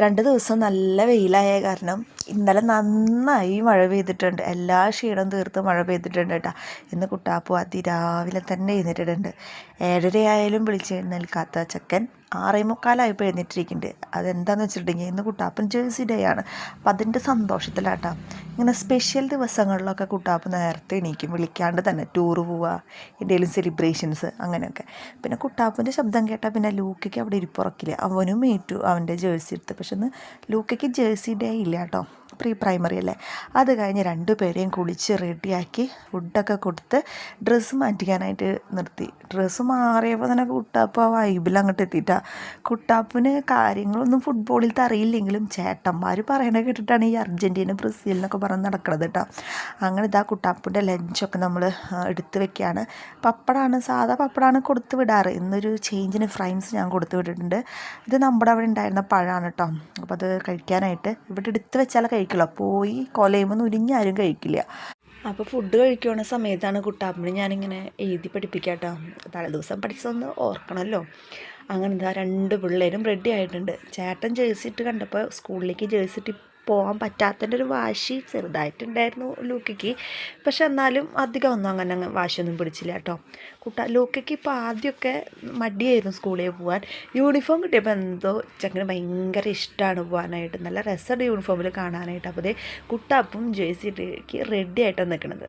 2 ദിവസം നല്ല വെയിലായ കാരണം ഇന്നലെ നന്നായി മഴ പെയ്തിട്ടുണ്ട്. എല്ലാ ക്ഷീണവും തീർത്ത് മഴ പെയ്തിട്ടുണ്ട് കേട്ടോ. ഇന്ന് കുട്ടാപ്പു അതിരാവിലെ തന്നെ എഴുന്നേറ്റിട്ടുണ്ട്. 7:30 ആയാലും വിളിച്ചെഴുന്നേൽക്കാത്ത ചെക്കൻ 6:45 എഴുന്നേറ്റിരിക്കുന്നുണ്ട്. അതെന്താണെന്ന് വെച്ചിട്ടുണ്ടെങ്കിൽ ഇന്ന് കുട്ടാപ്പൻ ജേഴ്സി ഡേ ആണ്. അപ്പം അതിൻ്റെ സന്തോഷത്തിലാട്ടോ. ഇങ്ങനെ സ്പെഷ്യൽ ദിവസങ്ങളിലൊക്കെ കുട്ടാപ്പ് നേരത്തെ എണീക്കും, വിളിക്കാണ്ട് തന്നെ. ടൂറ് പോവുക, എന്തെങ്കിലും സെലിബ്രേഷൻസ് അങ്ങനെയൊക്കെ. പിന്നെ കുട്ടാപ്പിൻ്റെ ശബ്ദം കേട്ടാൽ പിന്നെ ലൂക്കയ്ക്ക് അവിടെ ഇരിപ്പുറക്കില്ല. അവനും ഏറ്റു അവൻ്റെ ജേഴ്സി എടുത്ത്. പക്ഷെ ഇന്ന് ലൂക്കയ്ക്ക് ജേഴ്സി ഡേ ഇല്ല കേട്ടോ, പ്രൈമറി അല്ലേ. അത് കഴിഞ്ഞ് 2 പേരെയും കുളിച്ച് റെഡിയാക്കി ഫുഡൊക്കെ കൊടുത്ത് ഡ്രസ്സ് മാറ്റിക്കാനായിട്ട് നിർത്തി. ഡ്രസ്സ് മാറിയപ്പോൾ തന്നെ കുട്ടാപ്പ് ആ വൈബിൽ അങ്ങോട്ട് എത്തിയിട്ടാ. കുട്ടാപ്പിന് കാര്യങ്ങളൊന്നും ഫുട്ബോളിലത്തെ അറിയില്ലെങ്കിലും ചേട്ടന്മാർ പറയണത് കേട്ടിട്ടാണ് ഈ അർജൻറ്റീന ബ്രസീൽ എന്നൊക്കെ പറഞ്ഞ് നടക്കുന്നത് കേട്ടോ. അങ്ങനെ ഇതാ കുട്ടാപ്പിൻ്റെ ലഞ്ചൊക്കെ നമ്മൾ എടുത്ത് വെക്കുകയാണ്. പപ്പടമാണ്, സാധാ പപ്പടമാണ് കൊടുത്ത് വിടാറ്. ഇന്നൊരു ചേഞ്ചിന് ഫ്രൈംസ് ഞാൻ കൊടുത്ത് വിട്ടിട്ടുണ്ട്. ഇത് നമ്മുടെ അവിടെ ഉണ്ടായിരുന്ന പഴമാണ് കേട്ടോ. അപ്പോൾ അത് കഴിക്കാനായിട്ട് ഇവിടെ എടുത്ത് വെച്ചാൽ കഴിക്കില്ല, പോയി കൊലയുമ്പോൾ ഉരിഞ്ഞാരും കഴിക്കില്ല. അപ്പോൾ ഫുഡ് കഴിക്കുന്ന സമയത്താണ് കുട്ടാപ്പിന് ഞാനിങ്ങനെ എഴുതി പഠിപ്പിക്കുക കേട്ടോ. തലേദിവസം പഠിച്ചതൊന്ന് ഓർക്കണമല്ലോ. അങ്ങനെ എന്താ 2 പിള്ളേരും റെഡി ആയിട്ടുണ്ട്. ചേട്ടൻ ജേഴ്സി ഇട്ട് കണ്ടപ്പോൾ സ്കൂളിലേക്ക് ജേഴ്സി ഇട്ട് പോകാൻ പറ്റാത്തതിൻ്റെ ഒരു വാശി ചെറുതായിട്ടുണ്ടായിരുന്നു ലൂക്കയ്ക്ക്. പക്ഷെ എന്നാലും അധികം ഒന്നും അങ്ങനെ വാശിയൊന്നും പിടിച്ചില്ല കേട്ടോ. ലൂക്കയ്ക്ക് ഇപ്പോൾ ആദ്യമൊക്കെ മടിയായിരുന്നു സ്കൂളിൽ പോകാൻ. യൂണിഫോം കിട്ടിയപ്പോൾ എന്തോ ചെക്കന് ഭയങ്കര ഇഷ്ടമാണ് പോകാനായിട്ട്. നല്ല രസമുണ്ട് യൂണിഫോമിൽ കാണാനായിട്ട്. അപ്പോൾ കുട്ടാപ്പും ജേഴ്സി ഇട്ടേക്ക് റെഡി ആയിട്ടാണ് നിൽക്കുന്നത്.